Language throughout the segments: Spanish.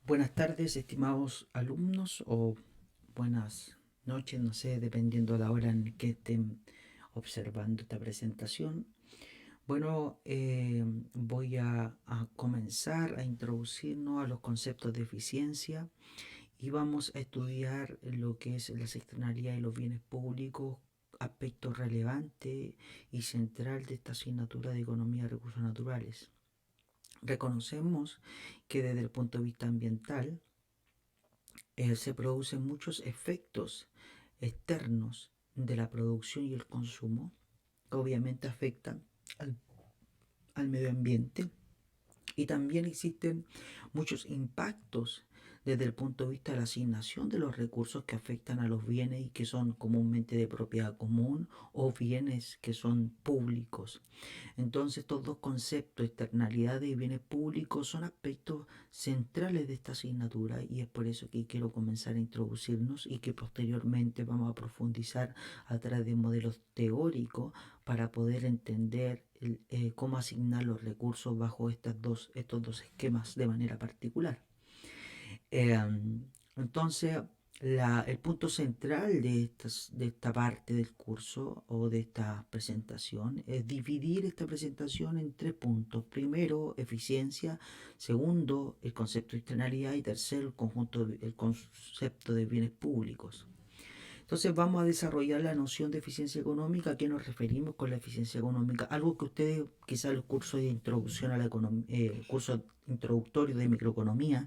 Buenas tardes, estimados alumnos, o buenas noches, no sé, dependiendo de la hora en que estén observando esta presentación. Bueno, voy a comenzar a introducirnos a los conceptos de eficiencia y vamos a estudiar lo que es las externalidades y los bienes públicos, aspecto relevante y central de esta asignatura de Economía de Recursos Naturales. Reconocemos que desde el punto de vista ambiental, se producen muchos efectos externos de la producción y el consumo que obviamente afectan al, al medio ambiente, y también existen muchos impactos desde el punto de vista de la asignación de los recursos que afectan a los bienes y que son comúnmente de propiedad común o bienes que son públicos. Entonces, estos dos conceptos, externalidades y bienes públicos, son aspectos centrales de esta asignatura, y es por eso que quiero comenzar a introducirnos y que posteriormente vamos a profundizar a través de modelos teóricos para poder entender cómo asignar los recursos bajo estos dos esquemas de manera particular. Eh, entonces, el punto central de esta parte del curso o de esta presentación es dividir esta presentación en tres puntos. Primero, eficiencia. Segundo, el concepto de externalidad. Y tercero, el concepto de bienes públicos. Entonces vamos a desarrollar la noción de eficiencia económica. ¿A qué nos referimos con la eficiencia económica? Algo que ustedes, quizás el curso de introducción a la economía, curso introductorio de microeconomía,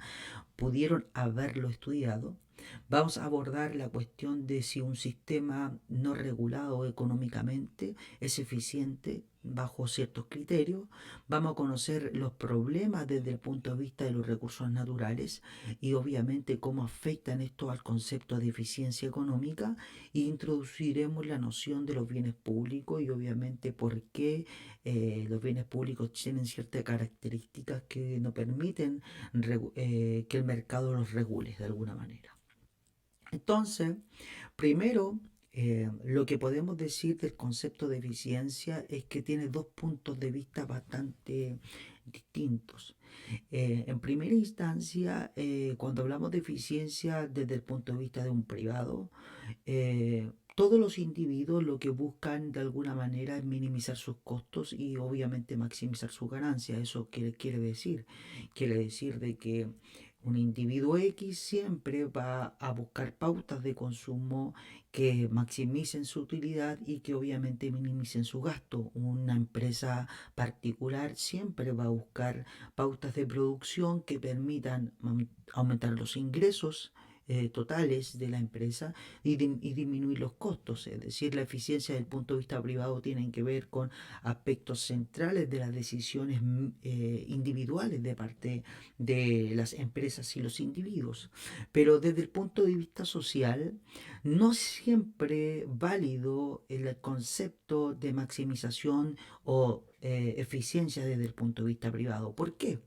pudieron haberlo estudiado. Vamos a abordar la cuestión de si un sistema no regulado económicamente es eficiente bajo ciertos criterios. Vamos a conocer los problemas desde el punto de vista de los recursos naturales y obviamente cómo afectan esto al concepto de eficiencia económica, e introduciremos la noción de los bienes públicos y obviamente por qué los bienes públicos tienen ciertas características que nos permiten que el mercado los regule de alguna manera. Entonces, primero, lo que podemos decir del concepto de eficiencia es que tiene dos puntos de vista bastante distintos. En primera instancia, cuando hablamos de eficiencia desde el punto de vista de un privado, todos los individuos lo que buscan de alguna manera es minimizar sus costos y obviamente maximizar sus ganancias. ¿Eso qué quiere decir? Quiere decir de que un individuo X siempre va a buscar pautas de consumo que maximicen su utilidad y que obviamente minimicen su gasto. Una empresa particular siempre va a buscar pautas de producción que permitan aumentar los ingresos totales de la empresa y disminuir los costos. Es decir, la eficiencia desde el punto de vista privado tiene que ver con aspectos centrales de las decisiones individuales de parte de las empresas y los individuos. Pero desde el punto de vista social, no siempre válido el concepto de maximización o eficiencia desde el punto de vista privado. ¿Por qué?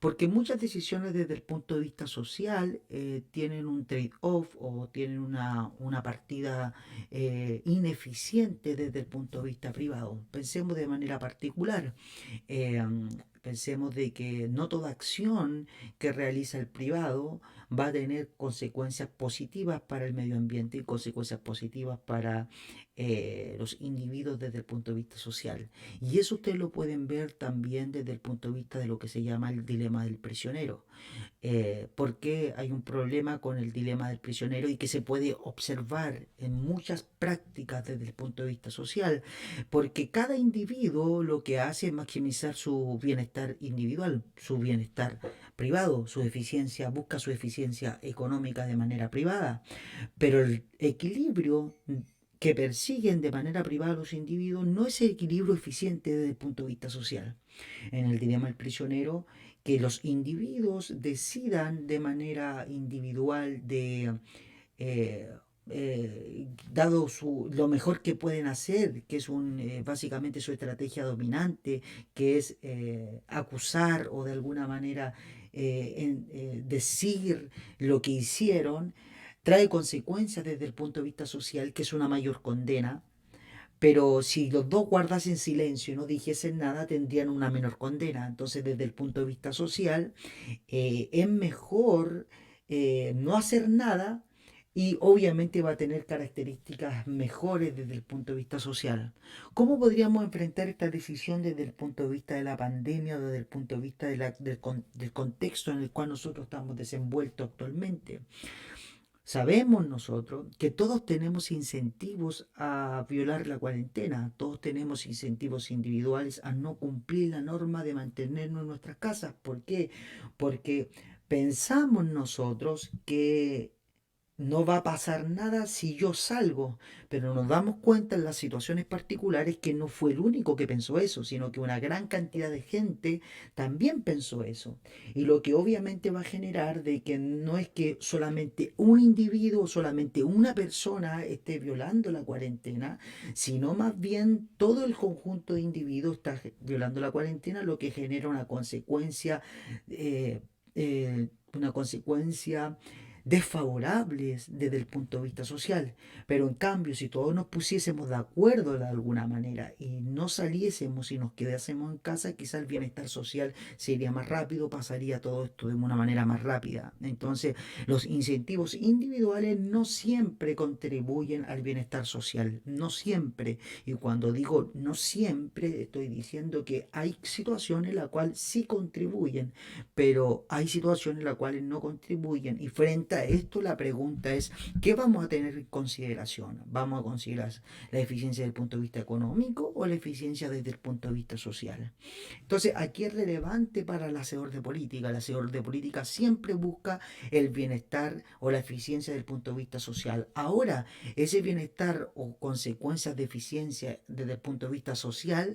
Porque muchas decisiones desde el punto de vista social tienen un trade-off o tienen una partida ineficiente desde el punto de vista privado. Pensemos de manera particular. Eh, Pensemos de que no toda acción que realiza el privado va a tener consecuencias positivas para el medio ambiente y consecuencias positivas para los individuos desde el punto de vista social. Y eso ustedes lo pueden ver también desde el punto de vista de lo que se llama el dilema del prisionero. ¿Por qué hay un problema con el dilema del prisionero y que se puede observar en muchas prácticas desde el punto de vista social? Porque cada individuo lo que hace es maximizar su bienestar individual, su bienestar privado, su eficiencia, busca su eficiencia económica de manera privada, pero el equilibrio que persiguen de manera privada los individuos no es el equilibrio eficiente desde el punto de vista social. En el dilema del prisionero, que los individuos decidan de manera individual eh, dado lo mejor que pueden hacer, que es básicamente su estrategia dominante, que es acusar o de alguna manera decir lo que hicieron, trae consecuencias desde el punto de vista social, que es una mayor condena, pero si los dos guardasen silencio y no dijesen nada, tendrían una menor condena. Entonces, desde el punto de vista social, es mejor no hacer nada y obviamente va a tener características mejores desde el punto de vista social. ¿Cómo podríamos enfrentar esta decisión desde el punto de vista de la pandemia o desde el punto de vista del contexto en el cual nosotros estamos desenvueltos actualmente? Sabemos nosotros que todos tenemos incentivos a violar la cuarentena, todos tenemos incentivos individuales a no cumplir la norma de mantenernos en nuestras casas. ¿Por qué? Porque pensamos nosotros que no va a pasar nada si yo salgo, pero nos damos cuenta en las situaciones particulares que no fue el único que pensó eso, sino que una gran cantidad de gente también pensó eso. Y lo que obviamente va a generar de que no es que solamente un individuo, solamente una persona esté violando la cuarentena, sino más bien todo el conjunto de individuos está violando la cuarentena, lo que genera eh, una consecuencia desfavorables desde el punto de vista social. Pero en cambio, si todos nos pusiésemos de acuerdo de alguna manera y no saliésemos y nos quedásemos en casa, quizás el bienestar social sería más rápido, pasaría todo esto de una manera más rápida. Entonces, los incentivos individuales no siempre contribuyen al bienestar social, no siempre. Y cuando digo no siempre, estoy diciendo que hay situaciones en las cuales sí contribuyen, pero hay situaciones en las cuales no contribuyen. Y frente a esto, la pregunta es, ¿qué vamos a tener en consideración? ¿Vamos a considerar la eficiencia desde el punto de vista económico o la eficiencia desde el punto de vista social? Entonces, aquí es relevante para el hacedor de política. El hacedor de política siempre busca el bienestar o la eficiencia desde el punto de vista social. Ahora, ese bienestar o consecuencias de eficiencia desde el punto de vista social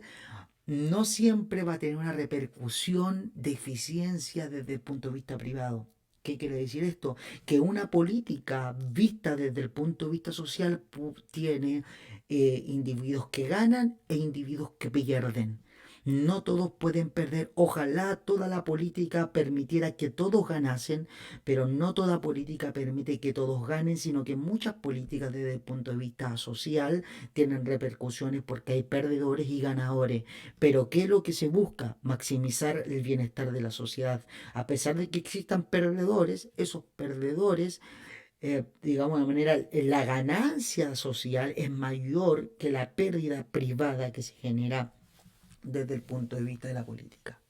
no siempre va a tener una repercusión de eficiencia desde el punto de vista privado. ¿Qué quiere decir esto? Que una política vista desde el punto de vista social tiene individuos que ganan e individuos que pierden. No todos pueden perder. Ojalá toda la política permitiera que todos ganasen, pero no toda política permite que todos ganen, sino que muchas políticas desde el punto de vista social tienen repercusiones porque hay perdedores y ganadores. Pero ¿qué es lo que se busca? Maximizar el bienestar de la sociedad. A pesar de que existan perdedores, esos perdedores, digamos de manera, la ganancia social es mayor que la pérdida privada que se genera desde el punto de vista de la política.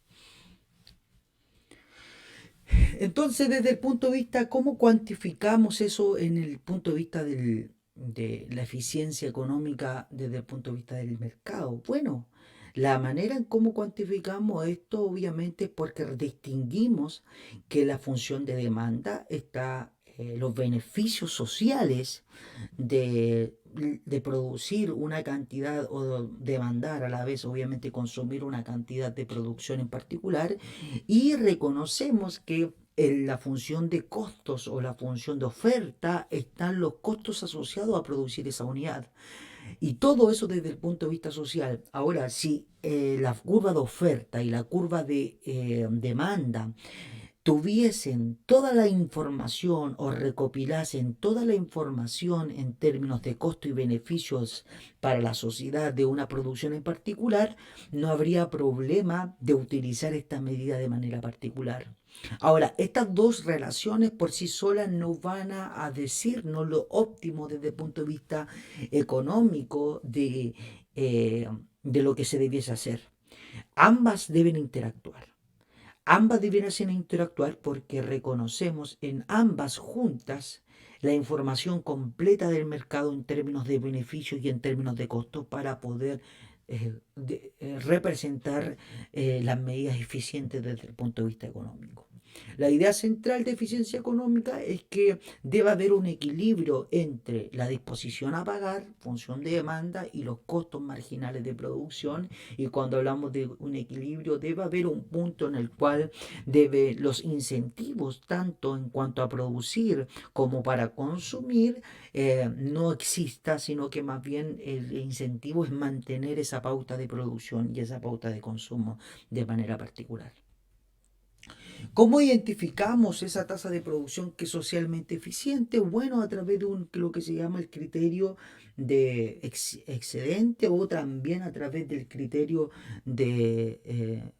Entonces, desde el punto de vista, ¿cómo cuantificamos eso en el punto de vista de la eficiencia económica desde el punto de vista del mercado? Bueno, la manera en cómo cuantificamos esto obviamente es porque distinguimos que la función de demanda está los beneficios sociales de, de producir una cantidad o demandar a la vez, obviamente, consumir una cantidad de producción en particular, y reconocemos que en la función de costos o la función de oferta están los costos asociados a producir esa unidad. Y todo eso desde el punto de vista social. Ahora, si la curva de oferta y la curva de demanda tuviesen toda la información o recopilasen toda la información en términos de costo y beneficios para la sociedad de una producción en particular, no habría problema de utilizar esta medida de manera particular. Ahora, estas dos relaciones por sí solas no van a decirnos lo óptimo desde el punto de vista económico de lo que se debiese hacer. Ambas deben interactuar. Ambas debiesen interactuar porque reconocemos en ambas juntas la información completa del mercado en términos de beneficios y en términos de costos para poder representar las medidas eficientes desde el punto de vista económico. La idea central de eficiencia económica es que debe haber un equilibrio entre la disposición a pagar, función de demanda, y los costos marginales de producción. Y cuando hablamos de un equilibrio, debe haber un punto en el cual los incentivos, tanto en cuanto a producir como para consumir, no exista, sino que más bien el incentivo es mantener esa pauta de producción y esa pauta de consumo de manera particular. ¿Cómo identificamos esa tasa de producción que es socialmente eficiente? Bueno, a través de lo que se llama el criterio de excedente o también a través del criterio de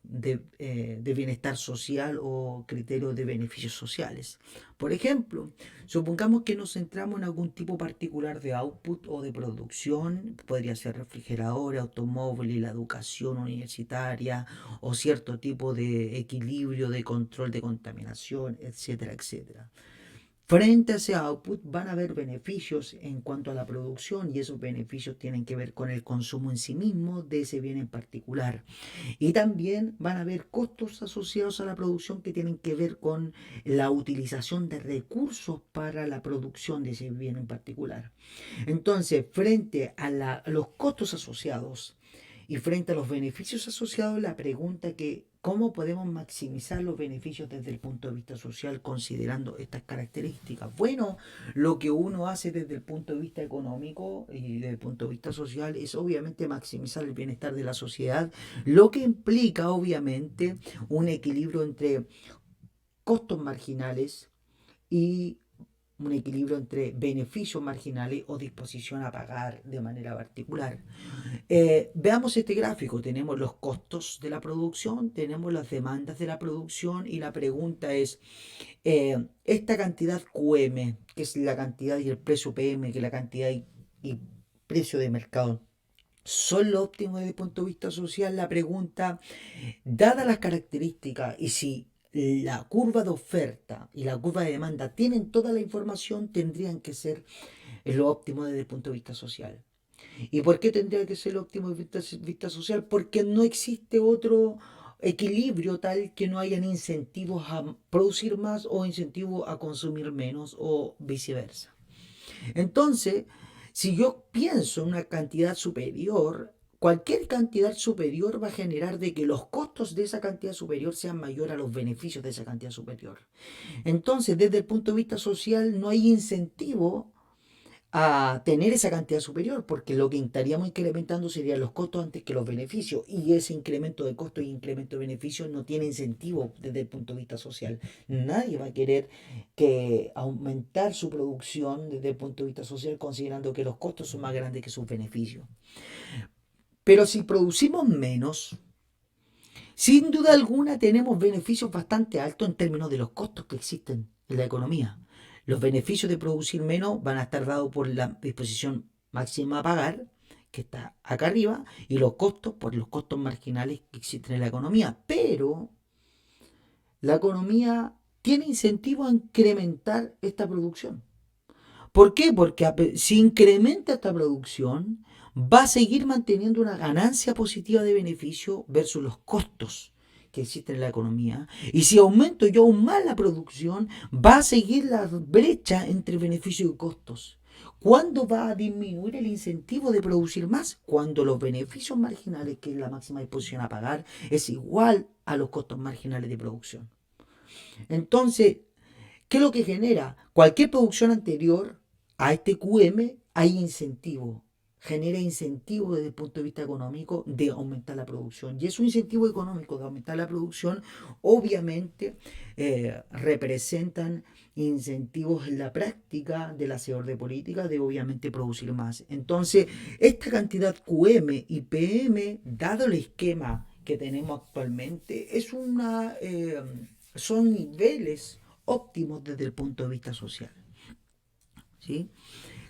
bienestar social o criterio de beneficios sociales. Por ejemplo, supongamos que nos centramos en algún tipo particular de output o de producción, podría ser refrigeradores, automóviles, la educación universitaria o cierto tipo de equilibrio de control de contaminación, etcétera, etcétera. Frente a ese output van a haber beneficios en cuanto a la producción y esos beneficios tienen que ver con el consumo en sí mismo de ese bien en particular. Y también van a haber costos asociados a la producción que tienen que ver con la utilización de recursos para la producción de ese bien en particular. Entonces, frente a los costos asociados y frente a los beneficios asociados, la pregunta que ¿cómo podemos maximizar los beneficios desde el punto de vista social considerando estas características? Bueno, lo que uno hace desde el punto de vista económico y desde el punto de vista social es obviamente maximizar el bienestar de la sociedad, lo que implica obviamente un equilibrio entre costos marginales y un equilibrio entre beneficios marginales o disposición a pagar de manera particular. Veamos este gráfico. Tenemos los costos de la producción, tenemos las demandas de la producción y la pregunta es, esta cantidad QM, que es la cantidad y el precio PM, que es la cantidad y precio de mercado, ¿son lo óptimo desde el punto de vista social? La pregunta, dadas las características y si la curva de oferta y la curva de demanda tienen toda la información, tendrían que ser lo óptimo desde el punto de vista social. ¿Y por qué tendría que ser lo óptimo desde el punto de vista social? Porque no existe otro equilibrio tal que no hayan incentivos a producir más o incentivos a consumir menos o viceversa. Entonces, si yo pienso en una cantidad superior, cualquier cantidad superior va a generar de que los costos de esa cantidad superior sean mayores a los beneficios de esa cantidad superior. Entonces, desde el punto de vista social, no hay incentivo a tener esa cantidad superior, porque lo que estaríamos incrementando serían los costos antes que los beneficios, y ese incremento de costos y incremento de beneficios no tiene incentivo desde el punto de vista social. Nadie va a querer que aumentar su producción desde el punto de vista social considerando que los costos son más grandes que sus beneficios. Pero si producimos menos, sin duda alguna tenemos beneficios bastante altos en términos de los costos que existen en la economía. Los beneficios de producir menos van a estar dados por la disposición máxima a pagar, que está acá arriba, y los costos por los costos marginales que existen en la economía. Pero la economía tiene incentivo a incrementar esta producción. ¿Por qué? Porque si incrementa esta producción, va a seguir manteniendo una ganancia positiva de beneficio versus los costos que existen en la economía. Y si aumento yo aún más la producción, va a seguir la brecha entre beneficios y costos. ¿Cuándo va a disminuir el incentivo de producir más? Cuando los beneficios marginales, que es la máxima disposición a pagar, es igual a los costos marginales de producción. Entonces, ¿qué es lo que genera? Cualquier producción anterior a este QM hay incentivo, genera incentivo desde el punto de vista económico de aumentar la producción. Y es un incentivo económico de aumentar la producción, obviamente representan incentivos en la práctica del hacedor de política de obviamente producir más. Entonces, esta cantidad QM y PM, dado el esquema que tenemos actualmente, son niveles óptimos desde el punto de vista social. ¿Sí?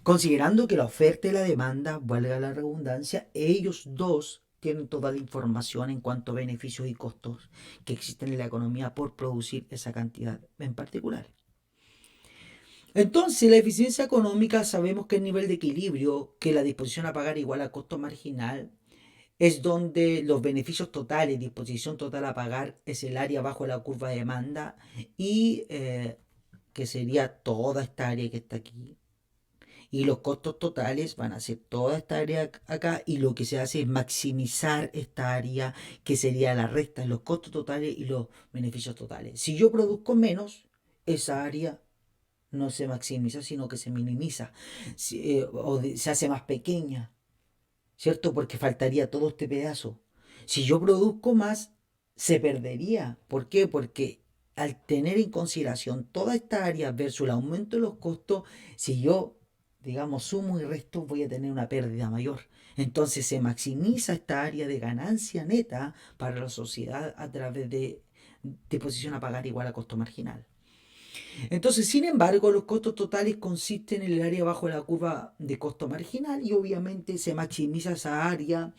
Considerando que la oferta y la demanda, valga la redundancia, ellos dos tienen toda la información en cuanto a beneficios y costos que existen en la economía por producir esa cantidad en particular. Entonces, la eficiencia económica sabemos que el nivel de equilibrio, que la disposición a pagar igual a costo marginal, es donde los beneficios totales, disposición total a pagar, es el área bajo la curva de demanda y que sería toda esta área que está aquí. Y los costos totales van a ser toda esta área acá y lo que se hace es maximizar esta área que sería la resta de los costos totales y los beneficios totales. Si yo produzco menos, esa área no se maximiza, sino que se minimiza se hace más pequeña, ¿cierto? Porque faltaría todo este pedazo. Si yo produzco más, se perdería. ¿Por qué? Porque al tener en consideración toda esta área versus el aumento de los costos, si yo, digamos, sumo y resto, voy a tener una pérdida mayor. Entonces se maximiza esta área de ganancia neta para la sociedad a través de disposición a pagar igual a costo marginal. Entonces, sin embargo, los costos totales consisten en el área bajo la curva de costo marginal y obviamente se maximiza esa área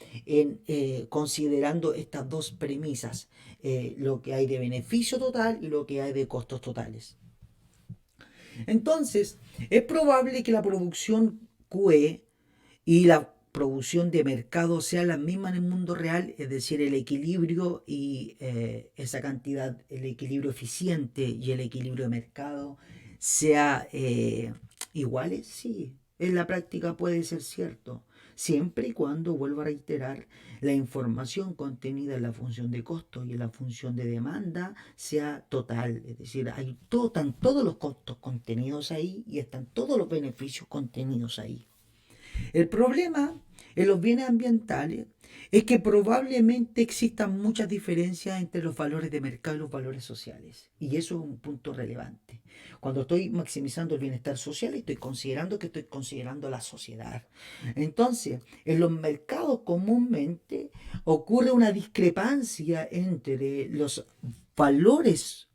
considerando estas dos premisas, lo que hay de beneficio total y lo que hay de costos totales. Entonces, es probable que la producción QE y la producción de mercado sean las mismas en el mundo real, es decir, el equilibrio y esa cantidad, el equilibrio eficiente y el equilibrio de mercado sea iguales, sí, en la práctica puede ser cierto, siempre y cuando, vuelvo a reiterar, la información contenida en la función de costo y en la función de demanda sea total, es decir, están todos los costos contenidos ahí y están todos los beneficios contenidos ahí. El problema en los bienes ambientales es que probablemente existan muchas diferencias entre los valores de mercado y los valores sociales. Y eso es un punto relevante. Cuando estoy maximizando el bienestar social, estoy considerando la sociedad. Entonces, en los mercados comúnmente ocurre una discrepancia entre los valores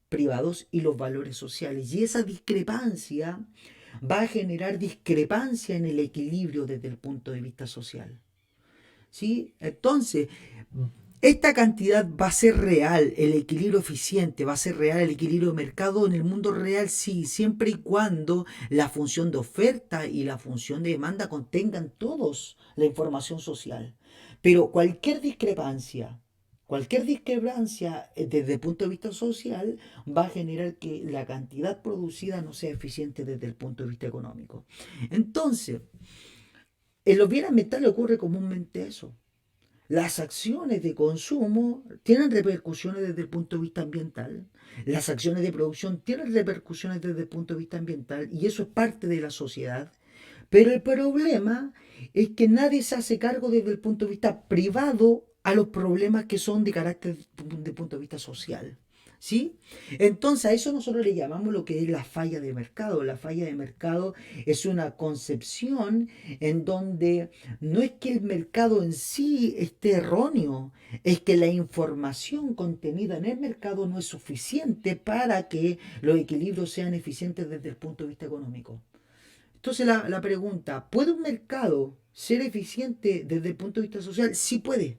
privados y los valores sociales. Y esa discrepancia va a generar discrepancia en el equilibrio desde el punto de vista social. ¿Sí? Entonces, esta cantidad va a ser real, el equilibrio eficiente, va a ser real el equilibrio de mercado en el mundo real, sí, siempre y cuando la función de oferta y la función de demanda contengan todos la información social. Pero cualquier discrepancia desde el punto de vista social va a generar que la cantidad producida no sea eficiente desde el punto de vista económico. Entonces, en los bienes ambientales ocurre comúnmente eso. Las acciones de consumo tienen repercusiones desde el punto de vista ambiental. Las acciones de producción tienen repercusiones desde el punto de vista ambiental y eso es parte de la sociedad. Pero el problema es que nadie se hace cargo desde el punto de vista privado a los problemas que son de carácter de punto de vista social. ¿Sí? Entonces a eso nosotros le llamamos lo que es la falla de mercado. La falla de mercado es una concepción en donde no es que el mercado en sí esté erróneo, es que la información contenida en el mercado no es suficiente para que los equilibrios sean eficientes desde el punto de vista económico. Entonces la pregunta, ¿puede un mercado ser eficiente desde el punto de vista social? Sí puede,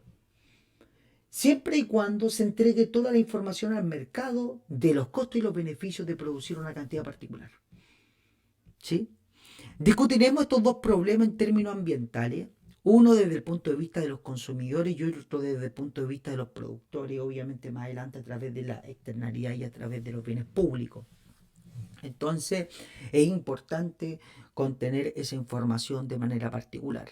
siempre y cuando se entregue toda la información al mercado de los costos y los beneficios de producir una cantidad particular. ¿Sí? Discutiremos estos dos problemas en términos ambientales, uno desde el punto de vista de los consumidores y otro desde el punto de vista de los productores, obviamente más adelante a través de la externalidad y a través de los bienes públicos. Entonces es importante contener esa información de manera particular.